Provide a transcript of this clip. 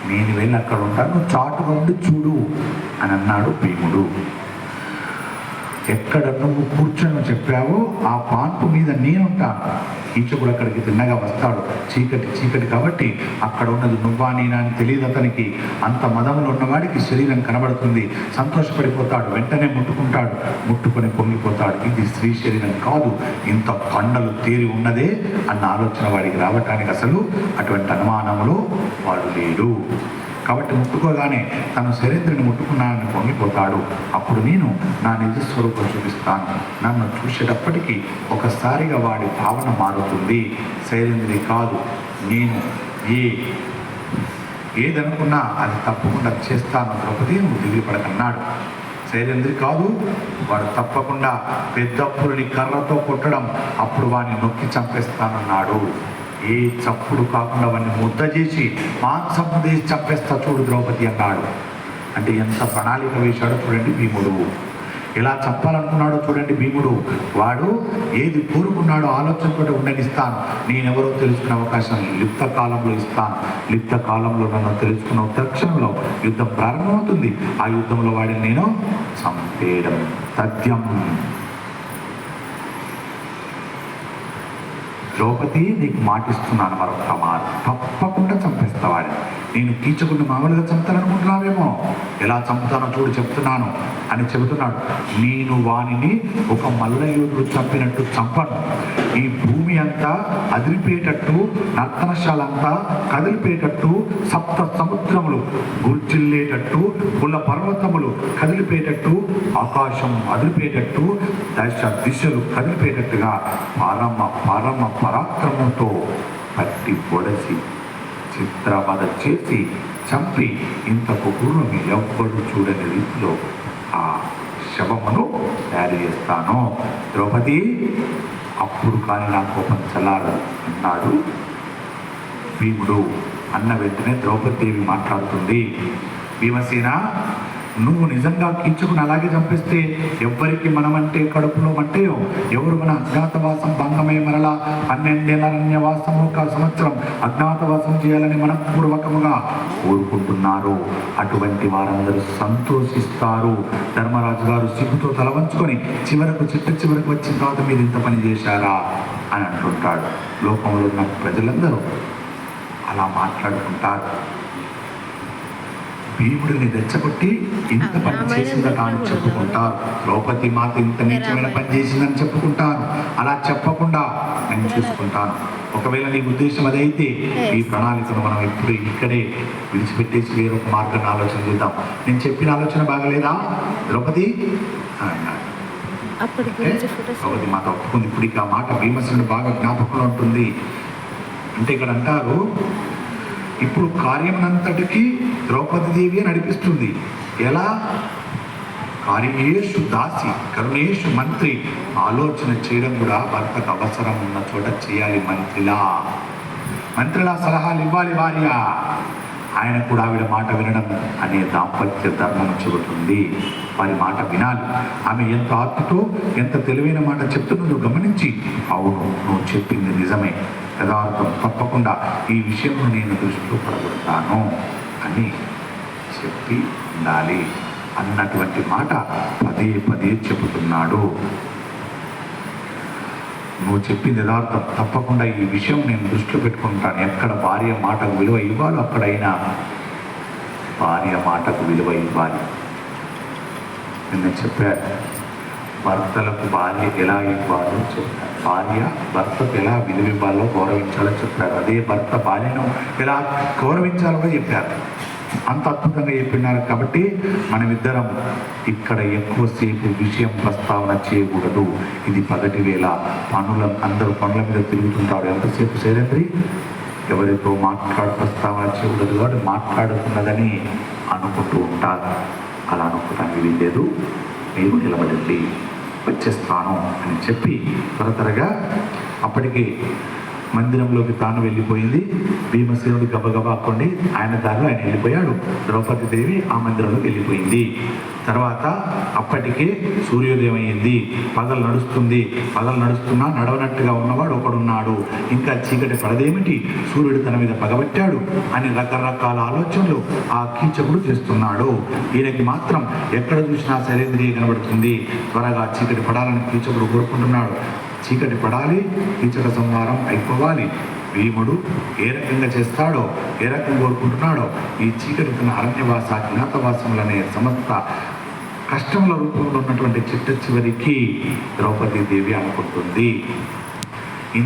నేను వెళ్ళి అక్కడ ఉంటాను, నువ్వు చాటుగా ఉండి చూడు అని అన్నాడు భీముడు. ఎక్కడ నువ్వు కూర్చొని చెప్పావో ఆ పాన్పు మీద నేనుంటాను. కీచకుడు అక్కడికి తిన్నగా వస్తాడు. చీకటి కాబట్టి అక్కడ ఉన్నది నువ్వా నేనా అని తెలియదు అతనికి. అంత మదంలో ఉన్నవాడికి శరీరం కనబడుతుంది, సంతోషపడిపోతాడు, వెంటనే ముట్టుకుంటాడు, ముట్టుకొని పొంగిపోతాడు. ఇది స్త్రీ శరీరం కాదు, ఇంత కండలు తేరి ఉన్నదే అన్న ఆలోచన వాడికి రావటానికి అసలు అటువంటి అనుమానంలో వాడు లేడు. కాబట్టి ముట్టుకోగానే తను శరీరాన్ని ముట్టుకున్నానని పొంగిపోతాడు. అప్పుడు నేను నా నిజస్వరూపం చూపిస్తాను. నన్ను చూసేటప్పటికీ ఒకసారిగా వాడి భావన మారుతుంది. శరీరంది కాదు, నేను ఏదనుకున్నా అది తప్పకుండా చేస్తాను ద్రౌపది, నువ్వు దిగుపడకన్నాడు. శైలేంద్రి కాదు, వాడు తప్పకుండా పెద్దప్పుల్ని కర్రతో కొట్టడం, అప్పుడు వాడిని నొక్కి చంపేస్తానన్నాడు. ఏ చప్పుడు కాకుండా వాడిని ముద్ద చేసి మాంసం చేసి చంపేస్తా చూడు ద్రౌపది అన్నాడు. అంటే ఎంత ప్రణాళిక వేశాడో చూడండి భీముడు. ఎలా చంపాలనుకున్నాడో చూడండి భీముడు. వాడు ఏది కోరుకున్నాడో ఆలోచనతో ఉండనిస్తాను, నేనెవరో తెలుసుకునే అవకాశం లిప్త కాలంలో ఇస్తాను. లిప్త కాలంలో నన్ను తెలుసుకున్న తక్షణంలో యుద్ధం ప్రారంభమవుతుంది. ఆ యుద్ధంలో వాడిని నేను చంపేయడం తథ్యం. ద్రౌపది, నీకు మాటిస్తున్నాను, మరొక మాట తప్పకుండా చంపేస్తావాడిని. నేను కీచకుడిని మామూలుగా చంపుతాననుకుంటున్నావేమో, ఎలా చంపుతానో చూడు చెప్తున్నాను అని చెబుతున్నాడు. నేను వానిని ఒక మల్లయోధుడు చంపినట్టు చంపను. ఈ భూమి అంతా అదిరిపోయేటట్టు, నర్తనశాల అంతా కదిలిపోయేటట్టు, సప్త సముద్రములు గుర్జిల్లేటట్టు, కుల పర్వతములు కదిలిపోయేటట్టు, ఆకాశం అదిరిపోయేటట్టు, దశ దిశలు కదిలిపోయేటట్టుగా పరమ పరాక్రమంతో పట్టి పొడసి చిత్రవద చేసి చంపి ఇంతకు పూర్వం ఎవ్వడు చూడని రీతిలో ఆ శవమును తయారు చేస్తాను ద్రౌపది. అప్పుడు కానీ నా కోపం చల్లారు అన్నాడు భీముడు. అన్న వెంటనే ద్రౌపదేవి మాట్లాడుతుంది, భీమసేన, నువ్వు నిజంగా కీచకుని అలాగే చంపిస్తే ఎవ్వరికి మనమంటే కడుపులో మంటేయో, ఎవరు మన అజ్ఞాతవాసం భంగమై మరలా 12 ఏళ్ళ అరణ్యవాసము, 1 సంవత్సరం అజ్ఞాతవాసం చేయాలని మనపూర్వకముగా కోరుకుంటున్నారు. అటువంటి వారందరూ సంతోషిస్తారు. ధర్మరాజు గారు సిగ్గుతో తల వంచుకొని చివరకు వచ్చిన తర్వాత మీరు ఇంత పని చేశారా అని అంటుంటాడు. లోకంలో ఉన్న ప్రజలందరూ అలా మాట్లాడుకుంటారు. భీముడిని రెచ్చగొట్టి ఇంత పని చేసిందట అని చెప్పుకుంటారు. ద్రౌపది మాత ఇంత నీచమైన పని చేసిందని చెప్పుకుంటారు. అలా చెప్పకుండా నేను చూసుకుంటాను. ఒకవేళ నీ ఉద్దేశం అదైతే ఈ ప్రణాళికను మనం ఇప్పుడు ఇక్కడే విడిచిపెట్టేసి వేరొక మార్గాన్ని ఆలోచన చేద్దాం. నేను చెప్పిన ఆలోచన బాగలేదా ద్రౌపది అన్నాడు. ద్రౌపది మాత ఒప్పుకుంది. ఇప్పుడు ఇక ఆ మాట భీమసేనుడు బాగా జ్ఞాపకంలో ఉంటుంది. అంటే ఇక్కడ అంటారు, ఇప్పుడు కార్యమునంతటికి ద్రౌపదీదేవి నడిపిస్తుంది. ఎలా? కార్యేషు దాసి కరుణేషు మంత్రి. ఆలోచన చేయడం కూడా భర్తకు అవసరం ఉన్న చోట చేయాలి. మంత్రిలా సలహాలు ఇవ్వాలి భార్య. ఆయన కూడా ఆవిడ మాట వినడం అనే దాంపత్య ధర్మం చెబుతుంది. వారి మాట వినాలి. ఆమె ఎంత ఆర్తితో ఎంత తెలివైన మాట చెప్తున్నదో గమనించి, అవును నువ్వు చెప్పింది నిజమే, యథార్థం, తప్పకుండా ఈ విషయంలో నేను దృష్టిలో పడగొడతాను అని చెప్పి ఉండాలి అన్నటువంటి మాట పదే చెబుతున్నాడు. నువ్వు చెప్పింది యథార్థం, తప్పకుండా ఈ విషయం నేను దృష్టిలో పెట్టుకుంటాను. ఎక్కడ భార్య మాటకు విలువ ఇవ్వాలో అక్కడైనా భార్య మాటకు విలువ ఇవ్వాలి. నిన్న చెప్పారు, భర్తలకు భార్య ఎలా ఇవ్వాలో చెప్పారు, భార్య భర్తకు ఎలా విలువ ఇవ్వాలో గౌరవించాలో చెప్పారు. అదే భర్త భార్యను ఎలా గౌరవించాలో చెప్పారు. అంత అద్భుతంగా చెప్పినారు. కాబట్టి మనమిద్దరం ఇక్కడ ఎక్కువసేపు విషయం ప్రస్తావన చేయకూడదు. ఇది పగటి వేళ, అందరూ పనుల మీద తిరుగుతుంటారు. ఎంతసేపు శైలేంద్రి ఎవరితో ప్రస్తావన చేయకూడదు కాబట్టి మాట్లాడుతున్నదని అనుకుంటూ ఉంటారు. అలా అనుకోవడానికి వీల్లేదు. మీరు నిలబడండి, వచ్చేస్తాను అని చెప్పి త్వరగా అప్పటికి మందిరంలోకి తాను వెళ్ళిపోయింది. భీమసేనుడు గబగబా కొండి ఆయన దారిలో ఆయన వెళ్ళిపోయాడు. ద్రౌపది దేవి ఆ మందిరంలోకి వెళ్ళిపోయింది. తర్వాత అప్పటికే సూర్యోదయం అయింది. పగలు నడుస్తుంది. పగలు నడుస్తున్నా నడవనట్టుగా ఉన్నవాడు ఒకడున్నాడు. ఇంకా చీకటి పడదేమిటి, సూర్యుడు తన మీద పగబట్టాడు అని రకరకాల ఆలోచనలు ఆ కీచకుడు చేస్తున్నాడు. ఈయనకి మాత్రం ఎక్కడ చూసినా శైలేంద్రియ కనబడుతుంది. త్వరగా చీకటి పడాలని కీచకుడు కోరుకుంటున్నాడు. చీకటి పడాలి, కీచక సంహారం అయిపోవాలి. భీముడు ఏ రకంగా చేస్తాడో, ఏ రకంగా కోరుకుంటున్నాడో, ఈ చీకటి తన అరణ్యవాస జ్ఞాతవాసములనే సమస్త కష్టముల రూపంలో ఉన్నటువంటి చిట్ట చివరికి ద్రౌపదీ దేవి అనుకుంటుంది.